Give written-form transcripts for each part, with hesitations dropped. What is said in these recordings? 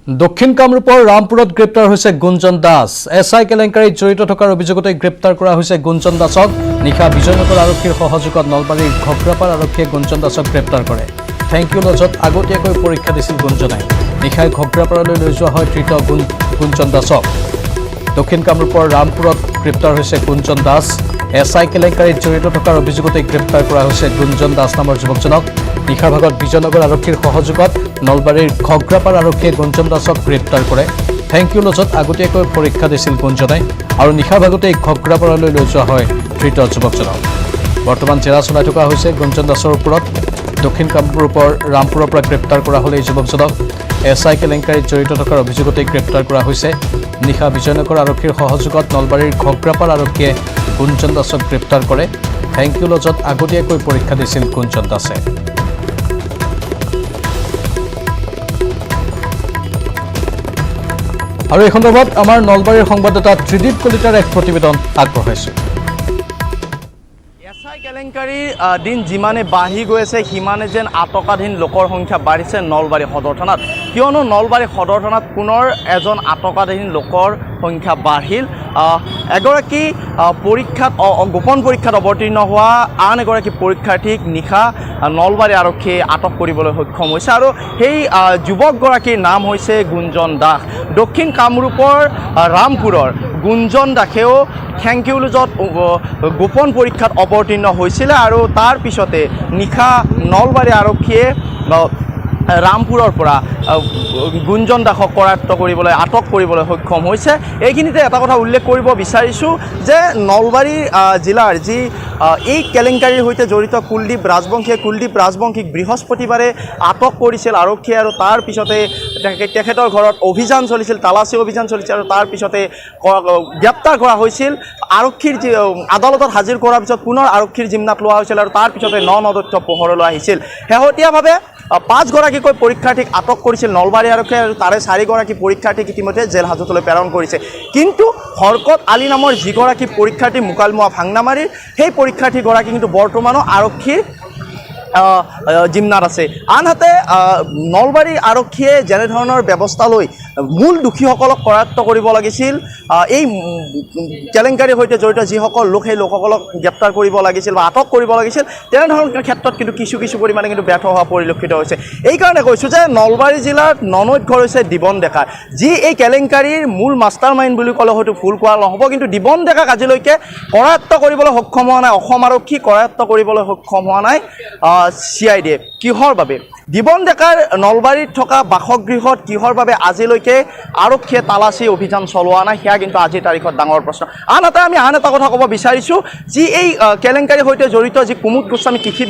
দক্ষিণ কামৰূপৰ ৰামপুৰত গ্ৰেপ্তাৰ হৈছে গুঞ্জন দাস। এছআই কেলেংকাৰীত জড়িত থকাৰ অভিযোগতে গ্ৰেপ্তাৰ কৰা হৈছে গুঞ্জন দাসক। নিশা বিজয়নগৰ আৰক্ষীৰ সহযোগত নলবাৰীৰ ঘগ্ৰাপাৰ আৰক্ষীয়ে গুঞ্জন দাসক গ্ৰেপ্তাৰ কৰে। থেংক ইউ লজত আগতীয়াকৈ পৰীক্ষা দিছিল গুঞ্জনে। নিশাই ঘগ্ৰাপাৰলৈ লৈ যোৱা হয় ধৃত গুঞ্জন দাসক। দক্ষিণ কামৰূপৰ ৰামপুৰত গ্ৰেপ্তাৰ হৈছে গুঞ্জন দাস। এছআই কেলেংকাৰীত জড়িত থকাৰ অভিযোগতে গ্ৰেপ্তাৰ কৰা হৈছে গুঞ্জন দাস নামৰ যুৱকজনক। নিশাৰ ভাগত বিজয়নগৰ আৰক্ষীৰ সহযোগত নলবাৰীৰ ঘগ্ৰাপাৰ আৰক্ষীয়ে গুঞ্জন দাসক গ্ৰেপ্তাৰ কৰে। থেংক ইউ লজত আগতীয়াকৈ পৰীক্ষা দিছিল গুঞ্জনে আৰু নিশাৰ ভাগতেই ঘগ্ৰাপাৰলৈ লৈ যোৱা হয় ধৃত যুৱকজনক। বৰ্তমান জেৰা চলাই থকা হৈছে গুঞ্জন দাসৰ ওপৰত। দক্ষিণ কামৰূপৰ ৰামপুৰৰ পৰা গ্ৰেপ্তাৰ কৰা হ'ল এই যুৱকজনক। এছআই কেলেংকাৰীত জড়িত থকাৰ অভিযোগতে গ্ৰেপ্তাৰ কৰা হৈছে। নিশা বিজয়নগৰ আৰক্ষীৰ সহযোগত নলবাৰীৰ ঘগ্ৰাপাৰ আৰক্ষীয়ে গুঞ্জন দাসক গ্ৰেপ্তাৰ কৰে। থেংক ইউ লজত আগতীয়াকৈ পৰীক্ষা দিছিল গুঞ্জন দাসে। আৰু এই সন্দৰ্ভত আমাৰ নলবাৰীৰ সংবাদদাতা ত্ৰিদীপ কলিতাৰ এক প্ৰতিবেদন আগবঢ়াইছোঁ। এছআই কেলেংকাৰীৰ দিন যিমানে বাঢ়ি গৈ আছে সিমানে যেন আটকাধীন লোকৰ সংখ্যা বাঢ়িছে নলবাৰী সদৰ থানাত। কিয়নো নলবাৰী সদৰ থানাত পুনৰ এজন আটকাধীন লোকৰ সংখ্যা বাঢ়িল। এগৰাকী পৰীক্ষাত গোপন পৰীক্ষাত অৱতীৰ্ণ হোৱা আন এগৰাকী পৰীক্ষাৰ্থীক নিশা নলবাৰী আৰক্ষীয়ে আটক কৰিবলৈ সক্ষম হৈছে আৰু সেই যুৱকগৰাকীৰ নাম হৈছে গুঞ্জন দাস। দক্ষিণ কামৰূপৰ ৰামপুৰৰ গুঞ্জন দাসেও থেংক ইউ লজত গোপন পৰীক্ষাত অৱতীৰ্ণ হৈছিলে আৰু তাৰ পিছতে নিশা নলবাৰী আৰক্ষীয়ে ৰামপুৰৰ পৰা গুঞ্জন দাসক কৰায়ত্ব কৰিবলৈ আটক কৰিবলৈ সক্ষম হৈছে। এইখিনিতে এটা কথা উল্লেখ কৰিব বিচাৰিছোঁ যে নলবাৰী জিলাৰ যি এই কেলেংকাৰীৰ সৈতে জড়িত কুলদীপ ৰাজবংশীক বৃহস্পতিবাৰে আটক কৰিছিল আৰক্ষীয়ে আৰু তাৰ পিছতে তেখেতৰ ঘৰত অভিযান চলিছিল, তালাচী অভিযান চলিছিল আৰু তাৰ পিছতে গ্ৰেপ্তাৰ কৰা হৈছিল। আৰক্ষীৰ যি আদালতত হাজিৰ কৰাৰ পিছত পুনৰ আৰক্ষীৰ জিম্মাত লোৱা হৈছিল আৰু তাৰ পিছতে তথ্য পোহৰলৈ আহিছিল। শেহতীয়াভাৱে 5 গৰাকীকৈ পৰীক্ষাৰ্থীক আটক কৰিছিল নলবাৰী আৰক্ষীয়ে আৰু তাৰে 4 গৰাকী পৰীক্ষাৰ্থীক ইতিমধ্যে জেল হাজতলৈ প্ৰেৰণ কৰিছে। কিন্তু হৰকত আলী নামৰ যিগৰাকী পৰীক্ষাৰ্থী মোকালমোৱা ভাংনামাৰীৰ সেই পৰীক্ষাৰ্থীগৰাকী কিন্তু বৰ্তমানো আৰক্ষীৰ জিম্মাত আছে। আনহাতে নলবাৰী আৰক্ষীয়ে যেনেধৰণৰ ব্যৱস্থা লৈ মূল দোষীসকলক কৰায়ত্ব কৰিব লাগিছিল, এই কেলেংকাৰীৰ সৈতে জড়িত যিসকল লোক সেই লোকসকলক গ্ৰেপ্তাৰ কৰিব লাগিছিল বা আটক কৰিব লাগিছিল, তেনেধৰণৰ ক্ষেত্ৰত কিন্তু কিছু পৰিমাণে কিন্তু ব্যৰ্থ হোৱা পৰিলক্ষিত হৈছে। এইকাৰণে কৈছোঁ যে নলবাৰী জিলাত ননৈত ঘৰ হৈছে দিবন ডেকাৰ, যি এই কেলেংকাৰীৰ মূল মাষ্টাৰ মাইণ্ড বুলি ক'লে হয়তো ভুল কোৱা নহ'ব। কিন্তু দিবন ডেকাক আজিলৈকে কৰায়ত্ব কৰিবলৈ সক্ষম হোৱা নাই অসম আৰক্ষী, কৰায়ত্ব কৰিবলৈ সক্ষম হোৱা নাই CID। কিহৰ বাবে দিবন ডেকাৰ নলবাৰীত থকা বাসগৃহত কিহৰ বাবে আজিলৈকে আৰক্ষীয়ে তালাচী অভিযান চলোৱা নাই, সেয়া কিন্তু আজিৰ তাৰিখত ডাঙৰ প্ৰশ্ন। আনহাতে আমি আন এটা কথা ক'ব বিচাৰিছোঁ, যি এই কেলেংকাৰীৰ সৈতে জড়িত যি কুমুদ গোস্বামী কৃষি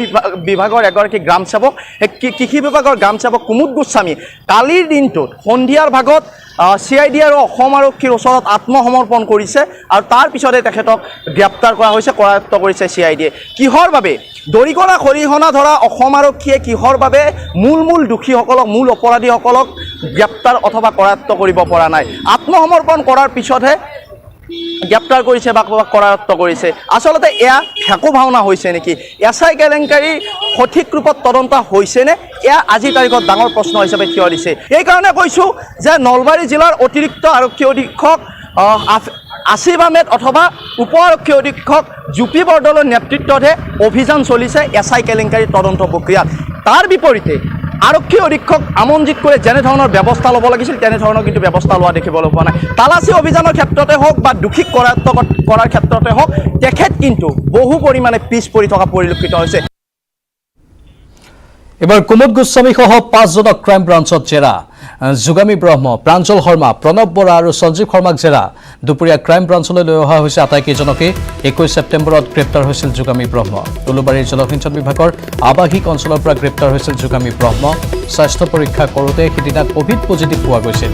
বিভাগৰ এগৰাকী গ্ৰাম সেৱক, কৃষি বিভাগৰ গ্ৰাম সেৱক কুমুদ গোস্বামী কালিৰ দিনটোত সন্ধিয়াৰ ভাগত CID আৰু অসম আৰক্ষীৰ ওচৰত আত্মসমৰ্পণ কৰিছে আৰু তাৰ পিছতে তেখেতক গ্ৰেপ্তাৰ কৰা হৈছে, কৰায়ত্ব কৰিছে CID। কিহৰ বাবে দৰিকণা খৰিহনা ধৰা অসম আৰক্ষীয়ে কিহৰ বাবে মূল দোষীসকলক, মূল অপৰাধীসকলক গ্ৰেপ্তাৰ অথবা কৰায়ত্ব কৰিব পৰা নাই? আত্মসমৰ্পণ কৰাৰ পিছতহে গ্ৰেপ্তাৰ কৰিছে বা কৰায়ত্ব কৰিছে। আচলতে এয়া ফেকু ভাওনা হৈছে নেকি? এছআই কেলেংকাৰী সঠিক ৰূপত তদন্ত হৈছেনে? এয়া আজিৰ তাৰিখত ডাঙৰ প্ৰশ্ন হিচাপে থিয় দিছে। এইকাৰণে কৈছোঁ যে নলবাৰী জিলাৰ অতিৰিক্ত আৰক্ষী অধীক্ষক আসিফ আহমেদ অথবা উপ আৰক্ষী অধীক্ষক জুপি বৰদলৈৰ নেতৃত্বতহে অভিযান চলিছে এছআই কেলেংকাৰীৰ তদন্ত প্ৰক্ৰিয়াত। তাৰ বিপৰীতে আৰক্ষী অধীক্ষক আমনজিৎ কোৰে যেনেধৰণৰ ব্যৱস্থা ল'ব লাগিছিল তেনেধৰণৰ কিন্তু ব্যৱস্থা লোৱা দেখিবলৈ পোৱা নাই। তালাচী অভিযানৰ ক্ষেত্ৰতে হওক বা দোষীক কৰায়ত্ব কৰাৰ ক্ষেত্ৰতে হওক তেখেত কিন্তু বহু পৰিমাণে পিছ পৰি থকা পৰিলক্ষিত হৈছে। এবাৰ কুমুদ গোস্বামী সহ 5জনক ক্ৰাইম ব্ৰাঞ্চত জেৰা। যোগামী ব্ৰহ্ম, প্ৰাঞ্জল শৰ্মা, প্ৰণৱ বৰা আৰু সঞ্জীৱ শৰ্মাক জেৰা। দুপৰীয়া ক্ৰাইম ব্ৰাঞ্চলৈ লৈ অহা হৈছে আটাইকেইজনকে। 21 ছেপ্টেম্বৰত গ্ৰেপ্তাৰ হৈছিল যোগামী ব্ৰহ্ম। উলুবাৰীৰ জলসিঞ্চন বিভাগৰ আৱাসিক অঞ্চলৰ পৰা গ্ৰেপ্তাৰ হৈছিল যোগামী ব্ৰহ্ম। স্বাস্থ্য পৰীক্ষা কৰোঁতে সিদিনা ক'ভিড পজিটিভ পোৱা গৈছিল।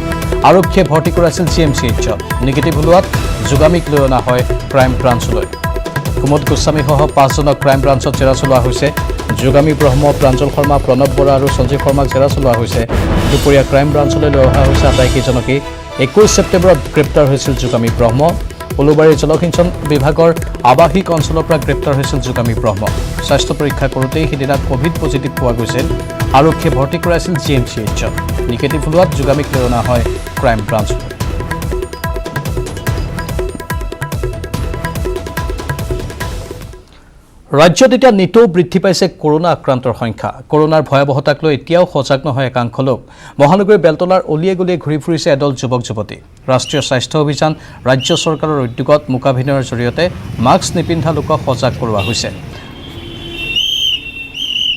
আৰক্ষীয়ে ভৰ্তি কৰাইছিল GMCHত। নিগেটিভ ওলোৱাত যোগামীক লৈ অনা হয় ক্ৰাইম ব্ৰাঞ্চলৈ। কুমুদ গোস্বামী সহ 5জনক ক্ৰাইম ব্ৰাঞ্চত জেৰা চলোৱা হৈছে। যোগামী ব্ৰহ্ম, প্ৰাঞ্জল শৰ্মা, প্ৰণৱ বৰা আৰু সঞ্জীৱ শৰ্মাক জেৰা চলোৱা হৈছে। দুপৰীয়া ক্ৰাইম ব্ৰাঞ্চলৈ লৈ অহা হৈছে আটাইকেইজনকে। 21 ছেপ্টেম্বৰত গ্ৰেপ্তাৰ হৈছিল যোগামী ব্ৰহ্ম। উলুবাৰীৰ জলসিঞ্চন বিভাগৰ আৱাসিক অঞ্চলৰ পৰা গ্ৰেপ্তাৰ হৈছিল যোগামী ব্ৰহ্ম। স্বাস্থ্য পৰীক্ষা কৰোঁতেই সিদিনা ক'ভিড পজিটিভ পোৱা গৈছিল। আৰক্ষীয়ে ভৰ্তি কৰাইছিল GMCHত। নিগেটিভ ওলোৱাত যোগামীক লৈ অনা হয় ক্ৰাইম ব্ৰাঞ্চলৈ। ৰাজ্যত এতিয়া নিতৌ বৃদ্ধি পাইছে কৰোনা আক্ৰান্তৰ সংখ্যা। কৰোনাৰ ভয়াৱহতাক লৈ এতিয়াও সজাগ নহয় একাংশ লোক। মহানগৰীৰ বেলতলাৰ অলিয়ে গলিয়ে ঘূৰি ফুৰিছে এদল যুৱক যুৱতী। ৰাষ্ট্ৰীয় স্বাস্থ্য অভিযান ৰাজ্য চৰকাৰৰ উদ্যোগত মোকাভিনয়ৰ জৰিয়তে মাস্ক নিপিন্ধা লোকক সজাগ কৰোৱা হৈছে।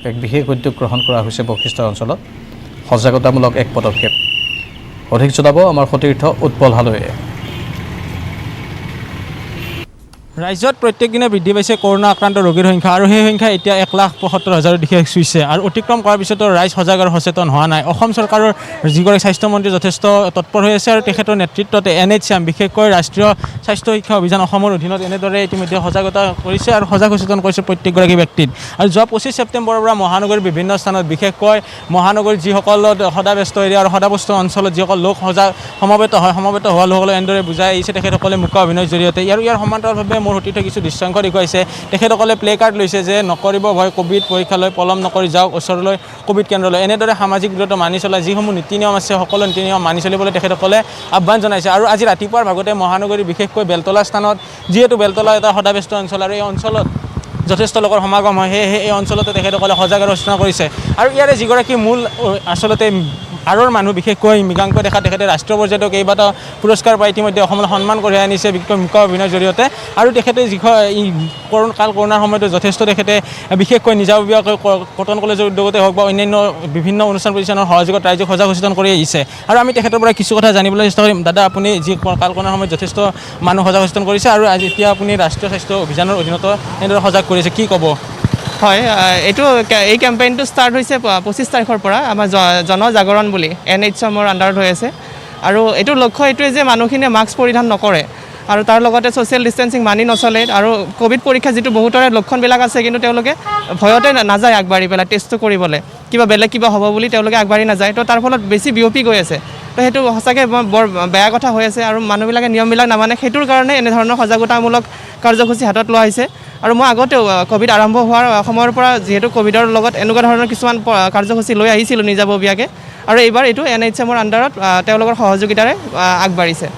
এক বিশেষ উদ্যোগ গ্ৰহণ কৰা হৈছে বশিষ্ঠ অঞ্চলত, সজাগতামূলক এক পদক্ষেপ। অধিক জনাব আমাৰ সতীৰ্থ উৎপল হালৈয়ে। ৰাজ্যত প্ৰত্যেক দিনে বৃদ্ধি পাইছে কৰোনা আক্ৰান্ত ৰোগীৰ সংখ্যা আৰু সেই সংখ্যা এতিয়া 1,75,000 দিশে চুইছে আৰু অতিক্ৰম কৰাৰ পিছতো ৰাইজ সজাগ আৰু সচেতন হোৱা নাই। অসম চৰকাৰৰ যিগৰাকী স্বাস্থ্যমন্ত্ৰী যথেষ্ট তৎপৰ হৈ আছে আৰু তেখেতৰ নেতৃত্বতে NHCM বিশেষকৈ ৰাষ্ট্ৰীয় স্বাস্থ্য শিক্ষা অভিযান অসমৰ অধীনত এনেদৰে ইতিমধ্যে সজাগতা কৰিছে আৰু সজাগ সচেতন কৰিছে প্ৰত্যেকগৰাকী ব্যক্তিত। আৰু যোৱা 25 ছেপ্টেম্বৰৰ পৰা মহানগৰীৰ বিভিন্ন স্থানত বিশেষকৈ মহানগৰীৰ যিসকল সদাব্যস্ত এৰিয়া আৰু সদাব্যস্ত অঞ্চলত যিসকল লোক সমবেত হোৱা লোকসকলে এনেদৰে বুজাই আহিছে তেখেতসকলে মুখ্য অভিনয়ৰ জৰিয়তে। ইয়াৰ সমান্তৰালভাৱে মোৰ সতীৰ্থ কিছু দৃশ্যাংশ দেখুৱাইছে। তেখেতসকলে প্লে কাৰ্ড লৈছে যে নকৰিব ভয়, কোভিড পৰীক্ষালৈ পলম নকৰি যাওক ওচৰলৈ কোভিড কেন্দ্ৰলৈ। এনেদৰে সামাজিক দূৰত্ব মানি চলা যিসমূহ নীতি নিয়ম আছে সকলো নীতি নিয়ম মানি চলিবলৈ তেখেতসকলে আহ্বান জনাইছে। আৰু আজি ৰাতিপুৱাৰ ভাগতে মহানগৰীৰ বিশেষকৈ বেলতলা স্থানত, যিহেতু বেলতলা এটা সদাব্যস্ত অঞ্চল আৰু এই অঞ্চলত যথেষ্ট লোকৰ সমাগম হয়, সেয়েহে এই অঞ্চলতে তেখেতসকলে সজাগ আৰু সচেতন কৰিছে। আৰু ইয়াৰে যিগৰাকী মূল আচলতে আৰৰ মানুহ বিশেষকৈ মৃগাংক দেখা, তেখেতে ৰাষ্ট্ৰীয় পৰ্যায়তো কেইবাটাও পুৰস্কাৰ পাই ইতিমধ্যে অসমলৈ সন্মান কঢ়িয়াই আনিছে বিশেষকৈ মুখ্য অভিনয়ৰ জৰিয়তে। আৰু তেখেতে কৰোনাৰ সময়তো যথেষ্ট তেখেতে বিশেষকৈ নিজাববীয়াকৈ কটন কলেজৰ উদ্যোগতে হওক বা অন্যান্য বিভিন্ন অনুষ্ঠান প্ৰতিষ্ঠানৰ সহযোগত ৰাইজক সজাগ সচেতন কৰি আহিছে। আৰু আমি তেখেতৰ পৰা কিছু কথা জানিবলৈ চেষ্টা কৰিম। দাদা, আপুনি যি কৰোনাৰ সময়ত যথেষ্ট মানুহ সজাগ সচেতন কৰিছে আৰু আজি এতিয়া আপুনি ৰাষ্ট্ৰীয় স্বাস্থ্য অভিযানৰ অধীনত এনেদৰে সজাগ কৰিছে, কি ক'ব? হয়, এই কেম্পেইনটো ষ্টাৰ্ট হৈছে 25 তাৰিখৰ পৰা আমাৰ জনজাগৰণ বুলি NHCMৰ আণ্ডাৰত হৈ আছে। আৰু এইটোৰ লক্ষ্য এইটোৱে যে মানুহখিনিয়ে মাস্ক পৰিধান নকৰে আৰু তাৰ লগতে ছ'চিয়েল ডিষ্টেঞ্চিং মানি নচলে। আৰু কোভিড পৰীক্ষা যিটো বহুতৰে লক্ষণবিলাক আছে, কিন্তু তেওঁলোকে ভয়তে নাযায় আগবাঢ়ি পেলাই টেষ্টটো কৰিবলৈ, বেলেগ কিবা হ'ব বুলি তেওঁলোকে আগবাঢ়ি নাযায়। তো তাৰ ফলত বেছি বিয়পি গৈ আছে। তো সেইটো সঁচাকৈ বৰ বেয়া কথা হৈ আছে আৰু মানুহবিলাকে নিয়মবিলাক নামানে। সেইটোৰ কাৰণে এনেধৰণৰ সজাগতামূলক কাৰ্যসূচী হাতত লোৱা হৈছে। আৰু মই আগতেও কোভিড আৰম্ভ হোৱাৰ সময়ৰ পৰা যিহেতু কোভিডৰ লগত এনেকুৱা ধৰণৰ কিছুমান কাৰ্যসূচী লৈ আহিছিলোঁ নিজাববীয়াকৈ, আৰু এইবাৰ এইটো NHCMৰ আণ্ডাৰত তেওঁলোকৰ সহযোগিতাৰে আগবাঢ়িছে।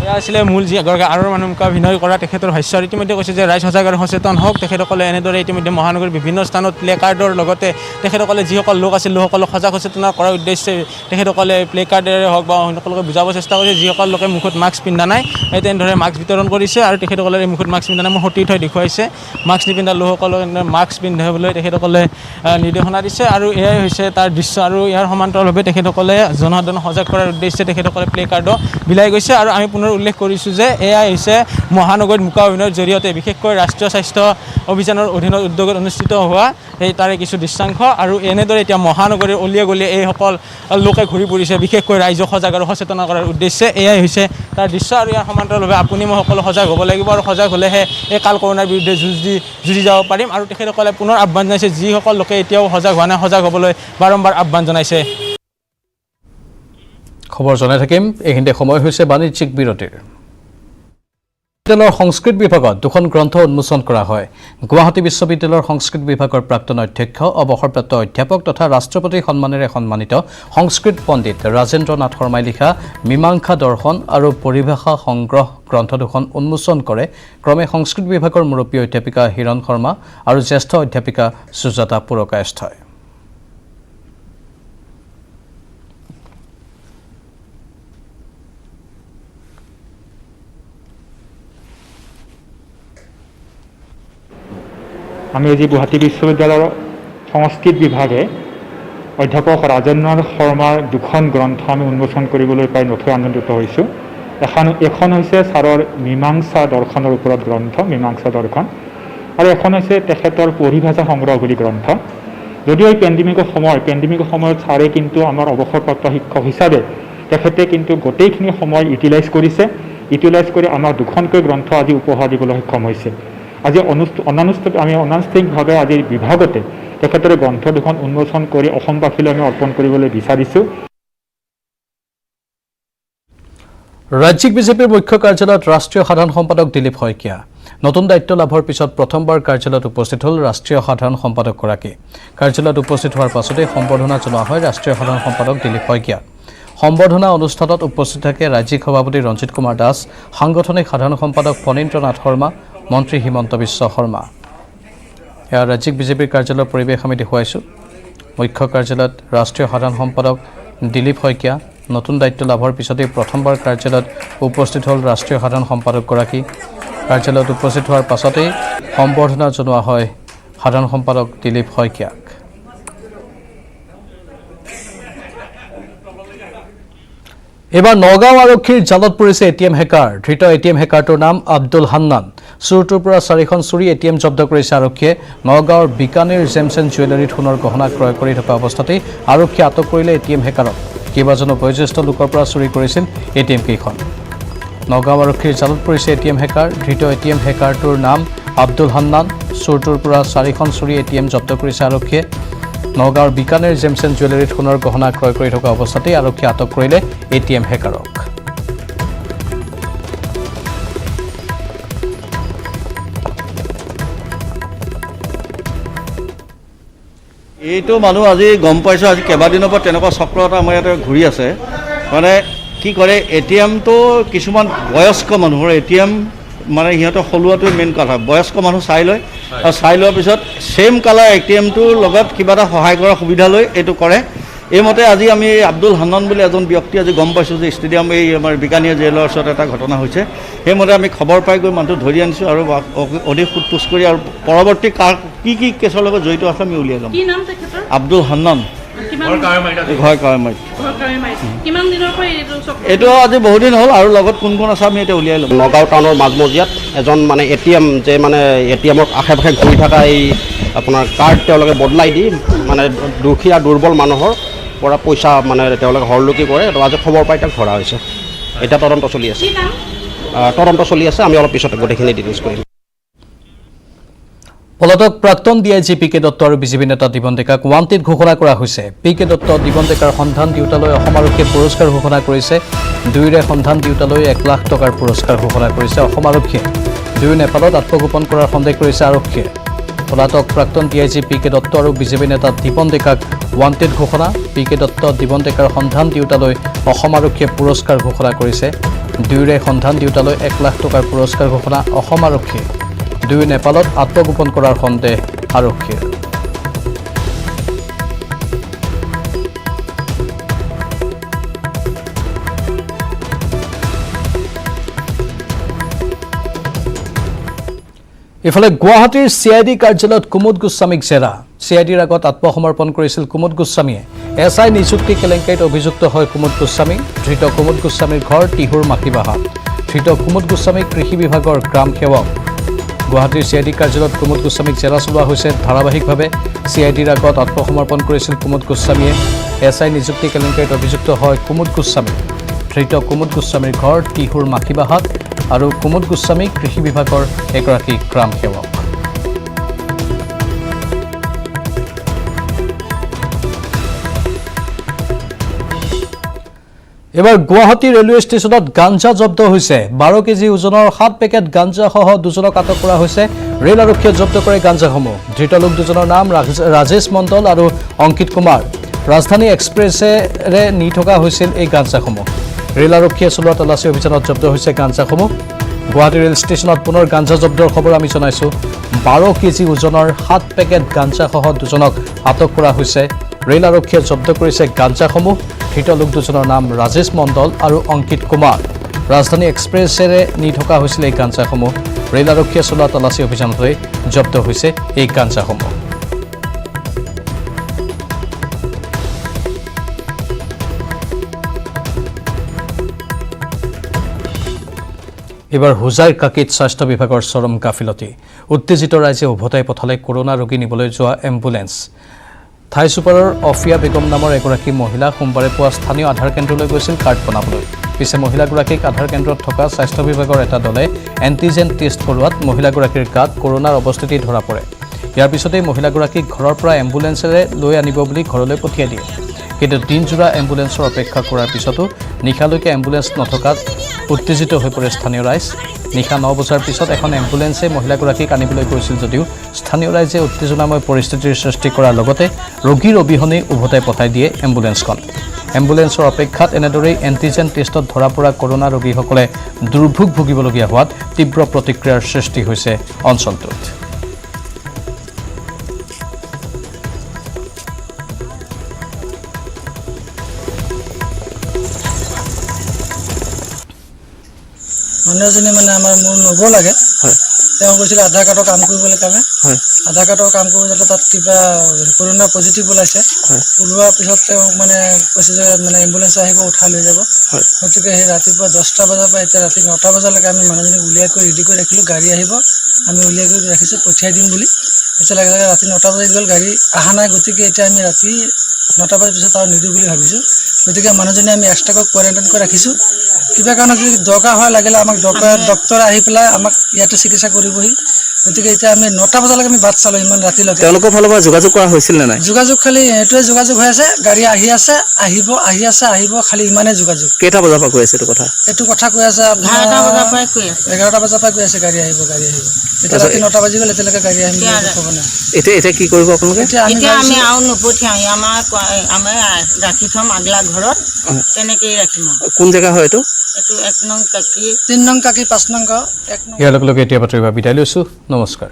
এয়া আছিলে মূল যি এগৰাকী আৰৰ মানুহ অভিনয় কৰা তেখেতৰ ভাষ্য। আৰু ইতিমধ্যে কৈছে যে ৰাইজ সজাগ আৰু সচেতন হওক। তেখেতসকলে এনেদৰে ইতিমধ্যে মহানগৰীৰ বিভিন্ন স্থানত প্লে কাৰ্ডৰ লগতে তেখেতসকলে যিসকল লোক আছিল লোকসকলক সজাগ সচেতন কৰাৰ উদ্দেশ্যে তেখেতসকলে প্লে কাৰ্ডেৰে হওক বা সকলোকে বুজাব চেষ্টা কৰিছে। যিসকল লোকে মুখত মাস্ক পিন্ধা নাই তেনেদৰে মাস্ক বিতৰণ কৰিছে আৰু তেখেতসকলে এই মুখত মাস্ক পিন্ধা নাই মোৰ সতীৰ্থই দেখুৱাইছে। মাস্ক নিপিন্ধা লোকসকলক মাস্ক পিন্ধাবলৈ তেখেতসকলে নিৰ্দেশনা দিছে আৰু এয়াই হৈছে তাৰ দৃশ্য। আৰু ইয়াৰ সমান্তৰালভাৱে তেখেতসকলে জনসাধাৰণক সজাগ কৰাৰ উদ্দেশ্যে তেখেতসকলে প্লে কাৰ্ডো বিলাই গৈছে। আৰু আমি পুনৰ উল্লেখ কৰিছোঁ যে এয়াই হৈছে মহানগৰীত মুখ্য অভিনয়ৰ জৰিয়তে বিশেষকৈ ৰাষ্ট্ৰীয় স্বাস্থ্য অভিযানৰ অধীনত উদ্যোগত অনুষ্ঠিত হোৱা তাৰে কিছু দৃশ্যাংশ। আৰু এনেদৰে এতিয়া মহানগৰীৰ অলিয়ে গলিয়ে এইসকল লোকে ঘূৰি ফুৰিছে বিশেষকৈ ৰাইজক সজাগ আৰু সচেতন কৰাৰ উদ্দেশ্যে। এয়াই হৈছে তাৰ দৃশ্য। আৰু ইয়াৰ সমান্তৰালভাৱে আপুনি মই সকলো সজাগ হ'ব লাগিব আৰু সজাগ হ'লেহে এই কৰোনাৰ বিৰুদ্ধে যুঁজি যাব পাৰিম। আৰু তেখেতসকলে পুনৰ আহ্বান জনাইছে যিসকল লোকে এতিয়াও সজাগ হোৱা নাই সজাগ হ'বলৈ বাৰম্বাৰ আহ্বান জনাইছে। খবৰ জনাই থাকিম। এইখিনিতে সময় হৈছে বাণিজ্যিক বিৰতিৰ। বিশ্ববিদ্যালয়ৰ সংস্কৃত বিভাগত 2খন গ্ৰন্থ উন্মোচন কৰা হয়। গুৱাহাটী বিশ্ববিদ্যালয়ৰ সংস্কৃত বিভাগৰ প্ৰাক্তন অধ্যক্ষ, অৱসৰপ্ৰাপ্ত অধ্যাপক তথা ৰাষ্ট্ৰপতিৰ সন্মানেৰে সন্মানিত সংস্কৃত পণ্ডিত ৰাজেন্দ্ৰ নাথ শৰ্মাই লিখা মীমাংসা দৰ্শন আৰু পৰিভাষা সংগ্ৰহ গ্ৰন্থ 2খন উন্মোচন কৰে ক্ৰমে সংস্কৃত বিভাগৰ মুৰব্বী অধ্যাপিকা হিৰণ শৰ্মা আৰু জ্যেষ্ঠ অধ্যাপিকা সুজাতা পুৰকায়স্থই। আমি আজি গুৱাহাটী বিশ্ববিদ্যালয়ৰ সংস্কৃত বিভাগে অধ্যাপক ৰাজেন্দ্ৰ শৰ্মাৰ 2খন গ্ৰন্থ আমি উন্মোচন কৰিবলৈ পাই নথৈ আনন্দিত হৈছোঁ। এখন হৈছে ছাৰৰ মীমাংসা দৰ্শনৰ ওপৰত গ্ৰন্থ মীমাংসা দৰ্শন, আৰু এখন হৈছে তেখেতৰ পৰিভাষা সংগ্ৰহ বুলি গ্ৰন্থ। যদিও এই পেণ্ডেমিকৰ সময়ত ছাৰে কিন্তু আমাৰ অৱসৰপ্ৰাপ্ত শিক্ষক হিচাপে তেখেতে কিন্তু গোটেইখিনি সময় ইউটিলাইজ কৰি আমাক 2খনকৈ গ্ৰন্থ আজি উপহাৰ দিবলৈ সক্ষম হৈছে। আজি অনানুষ্ঠানিকভাৱে আজিৰ বিভাগতে তেখেতৰ গ্ৰন্থ 2খন উন্মোচন কৰি অসমবাসীলৈ আমি অৰ্পণ কৰিবলৈ বিচাৰিছোঁ। ৰাজ্যিক বিজেপিৰ মুখ্য কাৰ্যালয়ত ৰাষ্ট্ৰীয় সাধাৰণ সম্পাদক দিলীপ শইকীয়া। নতুন দায়িত্ব লাভৰ পিছত প্ৰথমবাৰ কাৰ্যালয়ত উপস্থিত হ'ল ৰাষ্ট্ৰীয় সাধাৰণ সম্পাদকগৰাকী। কাৰ্যালয়ত উপস্থিত হোৱাৰ পাছতে সম্বৰ্ধনা জনোৱা হয় ৰাষ্ট্ৰীয় সাধাৰণ সম্পাদক দিলীপ শইকীয়া। সম্বৰ্ধনা অনুষ্ঠানত উপস্থিত থাকে ৰাজ্যিক সভাপতি ৰঞ্জিত কুমাৰ দাস, সাংগঠনিক সাধাৰণ সম্পাদক ফণীন্দ্ৰ নাথ শৰ্মা, মন্ত্ৰী হিমন্ত বিশ্ব শৰ্মা। এয়া ৰাজ্যিক বিজেপিৰ কাৰ্যালয়ৰ পৰিৱেশ আমি দেখুৱাইছোঁ। মুখ্য কাৰ্যালয়ত ৰাষ্ট্ৰীয় সাধাৰণ সম্পাদক দিলীপ শইকীয়া নতুন দায়িত্ব লাভৰ পিছতেই প্ৰথমবাৰ কাৰ্যালয়ত উপস্থিত হ'ল ৰাষ্ট্ৰীয় সাধাৰণ সম্পাদকগৰাকী। কাৰ্যালয়ত উপস্থিত হোৱাৰ পাছতেই সম্বৰ্ধনা জনোৱা হয় সাধাৰণ সম্পাদক দিলীপ শইকীয়াক। এবাৰ নগাঁও আৰক্ষীৰ জালত পৰিছে এটিএম হেকাৰ। ধৃত এটিএম হেকাৰটোৰ নাম আব্দুল হান্নান। চুৰটোৰ পৰা 4খন চুৰি এটিএম জব্দ কৰিছে আৰক্ষীয়ে। নগাঁৱৰ বিকানেৰ জেমছ এণ্ড জুৱেলাৰীত সোণৰ গহনা ক্ৰয় কৰি থকা অৱস্থাতেই আৰক্ষীয়ে আটক কৰিলে এটিএম হেকাৰক। কেইবাজনো বয়োজ্যেষ্ঠ লোকৰ পৰা চুৰি কৰিছিল এটিএম কেইখন। নগাঁও আৰক্ষীৰ জালত পৰিছে এটিএম হেকাৰ। ধৃত এটিএম হেকাৰটোৰ নাম আব্দুল হান্নান। চুৰটোৰ পৰা 4খন চুৰি এটিএম জব্দ কৰিছে আৰক্ষীয়ে। নগাঁৱৰ বিকানেৰ জেমছ এণ্ড জুৱেলাৰীত সোণৰ গহনা ক্ৰয় কৰি থকা অৱস্থাতেই আৰক্ষীয়ে আটক কৰিলে এটিএম হেকাৰক। এইটো মানুহ আজি গম পাইছোঁ, আজি কেইবাদিনৰ পৰা তেনেকুৱা চক্ৰ এটা আমাৰ ইয়াতে ঘূৰি আছে। মানে কি কৰে, এটিএমটো কিছুমান বয়স্ক মানুহৰ এটিএম মানে সিহঁতৰ সলোৱাটোৱে মেইন কথা। বয়স্ক মানুহ চাই লয় আৰু চাই লোৱাৰ পিছত ছেইম কালাৰ এটিএমটোৰ লগত কিবা এটা সহায় কৰাৰ সুবিধা লৈ এইটো কৰে। এইমতে আজি আমি আব্দুল হান্নান বুলি এজন ব্যক্তি আজি গম পাইছোঁ যে ষ্টেডিয়াম এই আমাৰ বিকানীয়া জেলৰ ওচৰত এটা ঘটনা হৈছে। সেইমতে আমি খবৰ পাই গৈ মানুহটো ধৰি আনিছোঁ আৰু অধিক সোধ-পোছ কৰি আৰু পৰৱৰ্তী কি কেছৰ লগত জড়িত আছে আমি উলিয়াই ল'ম। আব্দুল হান্নান, ঘৰ কাৱৈমাৰীত। এইটো আজি বহুদিন হ'ল আৰু লগত কোন কোন আছে আমি এতিয়া উলিয়াই ল'ম। নগাঁও টাউনৰ মাজমজিয়াত এজন মানে এটিএম যে মানে এটিএমৰ আশে পাশে ঘূৰি থকা এই আপোনাৰ কাৰ্ড তেওঁলোকে বদলাই দি মানে দুখীয়া দুৰ্বল মানুহৰ পৰা পইচা মানে তেওঁলোকে হৰলুকি কৰে। তো আজি খবৰ পাই তাক ধৰা হৈছে। এতিয়া তদন্ত চলি আছে। আমি অলপ পিছতে গোটেইখিনি ডিটেইলছ কৰিম। পলাতক প্ৰাক্তন ডিআইজি পি কে দত্ত আৰু বিজেপি নেতা দিবন ডেকাক ৱান্টেড ঘোষণা কৰা হৈছে। পি কে দত্ত দিবন ডেকাৰ সন্ধান দিওঁতালৈ অসম আৰক্ষীয়ে পুৰস্কাৰ ঘোষণা কৰিছে। দুয়োৰে সন্ধান দিওঁতালৈ 1 লাখ টকাৰ পুৰস্কাৰ ঘোষণা কৰিছে অসম আৰক্ষীয়ে। দুয়ো নেপালত আত্মগোপন কৰাৰ সন্দেহ কৰিছে আৰক্ষীয়ে। পলাতক প্ৰাক্তন ডিআইজি পি কে দত্ত আৰু বিজেপি নেতা দিবন ডেকাক ৱান্টেড ঘোষণা। পি কে দত্ত দিবন ডেকাৰ সন্ধান দিওঁতালৈ অসম আৰক্ষীয়ে পুৰস্কাৰ ঘোষণা কৰিছে। দুয়োৰে সন্ধান দিওঁতালৈ 1 লাখ টকাৰ পুৰস্কাৰ ঘোষণা অসম আৰক্ষীয়ে। দুয়ো নেপালত আত্মগোপন কৰাৰ সন্দেহ আৰক্ষীৰ। ইফালে গুৱাহাটীৰ CID কাৰ্যালয়ত কুমুদ গোস্বামীক জেৰা। CIDৰ আগত আত্মসমৰ্পণ কৰিছিল কুমুদ গোস্বামীয়ে। SI নিযুক্তি কেলেংকাৰীত অভিযুক্ত হয় কুমুদ গোস্বামী। ধৃত কুমুদ গোস্বামীৰ ঘৰ টিহুৰ মাখিবাহাত। ধৃত কুমুদ গোস্বামী কৃষি বিভাগৰ গ্ৰাম সেৱক। গুৱাহাটীৰ CID কাৰ্যালয়ত কুমুদ গোস্বামীক জেৰা চলোৱা হৈছে। ধাৰাবাহিকভাৱে CIDৰ আগত আত্মসমৰ্পণ কৰিছিল কুমুদ গোস্বামীয়ে। SI নিযুক্তি কেলেংকাৰীত অভিযুক্ত হয় কুমুদ গোস্বামী। ধৃত কুমুদ গোস্বামীৰ ঘৰ টিহুৰ মাখিবাহাত আৰু কুমুদ গোস্বামী কৃষি বিভাগৰ এগৰাকী গ্ৰাম সেৱক। এবাৰ গুৱাহাটী ৰেলৱে ষ্টেচনত গাঞ্জা জব্দ হৈছে। 12 কেজি ওজনৰ 7 পেকেট গাঞ্জাসহ দুজনক আটক কৰা হৈছে। ৰেল আৰক্ষীয়ে জব্দ কৰে গাঞ্জাসমূহ। ধৃত লোক দুজনৰ নাম ৰাজেশ মণ্ডল আৰু অংকিত কুমাৰ। ৰাজধানী এক্সপ্ৰেছেৰে নি থকা হৈছিল এই গাঞ্জাসমূহ। ৰেল আৰক্ষীয়ে চলোৱা তালাচী অভিযানত জব্দ হৈছে গাঞ্জাসমূহ। গুৱাহাটী ৰেল ষ্টেচনত পুনৰ গাঞ্জা জব্দৰ খবৰ আমি জনাইছোঁ। 12 কেজি ওজনৰ 7 পেকেট গাঞ্জাসহ দুজনক আটক কৰা হৈছে। ৰেল আৰক্ষীয়ে জব্দ কৰিছে গাঞ্জাসমূহ। ধৃত লোক দুজনৰ নাম ৰাজেশ মণ্ডল আৰু অংকিত কুমাৰ। ৰাজধানী এক্সপ্ৰেছেৰে নি থকা হৈছিল এই গাঞ্জাসমূহ। ৰেল আৰক্ষীয়ে চলোৱা তালাচী অভিযানতে জব্দ হৈছে এই গাঞ্জাসমূহ। এবাৰ হোজাইৰ কাকিত স্বাস্থ্য বিভাগৰ চৰম গাফিলতি। উত্তেজিত ৰাইজে উভতাই পঠালে কৰোনা ৰোগী নিবলৈ যোৱা এম্বুলেন্স। থাই ছুপাৰৰ অফিয়া বেগম নামৰ এগৰাকী মহিলা সোমবাৰে পুৱা স্থানীয় আধাৰ কেন্দ্ৰলৈ গৈছিল কাৰ্ড বনাবলৈ। পিছে মহিলাগৰাকীক আধাৰ কেন্দ্ৰত থকা স্বাস্থ্য বিভাগৰ এটা দলে এণ্টিজেন টেষ্ট কৰোৱাত মহিলাগৰাকীৰ গাত কৰোনাৰ অৱস্থিতি ধৰা পৰে। ইয়াৰ পিছতেই মহিলাগৰাকীক ঘৰৰ পৰা এম্বুলেন্সেৰে লৈ আনিব বুলি ঘৰলৈ পঠিয়াই দিয়ে। কিন্তু দিনজোৰা এম্বুলেন্সৰ অপেক্ষা কৰাৰ পিছতো নিশালৈকে এম্বুলেন্স নথকাত উত্তেজিত হৈ পৰে স্থানীয় ৰাইজ। নিশা 9 বজাৰ পিছত এখন এম্বুলেন্সে মহিলাগৰাকীক আনিবলৈ গৈছিল যদিও স্থানীয় ৰাইজে উত্তেজনাময় পৰিস্থিতিৰ সৃষ্টি কৰাৰ লগতে ৰোগীৰ অবিহনে উভতাই পঠাই দিয়ে এম্বুলেন্সখন। এম্বুলেন্সৰ অপেক্ষাত এনেদৰেই এণ্টিজেন টেষ্টত ধৰা পৰা কৰোনা ৰোগীসকলে দুৰ্ভোগ ভুগিবলগীয়া হোৱাত তীব্ৰ প্ৰতিক্ৰিয়াৰ সৃষ্টি হৈছে অঞ্চলটোত। মানুহজনী মানে আমাৰ মোৰ নব লাগে তেওঁ কৈছিলে আধাৰ কাৰ্ডৰ কাম কৰিবলৈ কাৰণে আধাৰ কাৰ্ডৰ কাম কৰিব যাতে তাত কিবা কৰোনা পজিটিভ ওলাইছে ওলোৱাৰ পিছত তেওঁ মানে কৈছে যে মানে এম্বুলেন্স আহিব উঠাই লৈ যাব গতিকে সেই ৰাতিপুৱা 10টা বজাৰ পৰা এতিয়া ৰাতি 9টা বজালৈকে আমি মানুহজনীক উলিয়াই কৰি ৰেডি কৰি ৰাখিলোঁ গাড়ী আহিব আমি উলিয়াই কৰি ৰাখিছোঁ পঠিয়াই দিম বুলি এতিয়ালৈকে ৰাতি 9টা বজাত গ'ল গাড়ী অহা নাই গতিকে এতিয়া আমি ৰাতি 9টা বজাৰ পিছত আৰু নিদিওঁ বুলি ভাবিছোঁ গতিকে মানুহজনী আমি এক্সট্ৰাকৈ কোৱাৰেণ্টাইন কৰি ৰাখিছোঁ কিবা কাৰণত যদি দৰকাৰ হয় লাগিলে আমাক ডক্তৰ আহি পেলাই আমাক ইয়াতে চিকিৎসা কৰিবহি গতিকে এতিয়া আমি 9টা বজালৈকে আমি বাট চালোঁ ইমান ৰাতিলৈকে তেওঁলোকৰ ফালৰ পৰা যোগাযোগ কৰা হৈছিল নে নাই যোগাযোগ খালি এইটোৱে যোগাযোগ হৈ আছে গাড়ী আহি আছে আহিব খালি ইমানেই যোগাযোগ কেইটা বজাৰ পৰা কৈ আছে এইটো কথা কৈ আছে 11টা বজাৰ পৰা কৈ আছে গাড়ী আহিব এতিয়া ৰাতি 9টা বাজি গ'ল এতিয়ালৈকে গাড়ী আহিব ক'ব নাই এতিয়া কি কৰিব আপোনালোকে এতিয়া আমি আৰু নপঠিয়াওঁ আমাৰ ৰাখি থ'ম আগলা ঘৰত তেনেকেই ৰাখিম কোন জেগা হয় এইটো 1 নং কাকি 3 নং কাকি 5 নং গাঁও 1 নং ইয়াৰ লগে লগে এতিয়া বাতৰিৰ পৰা বিদায় লৈছোঁ নমস্কাৰ।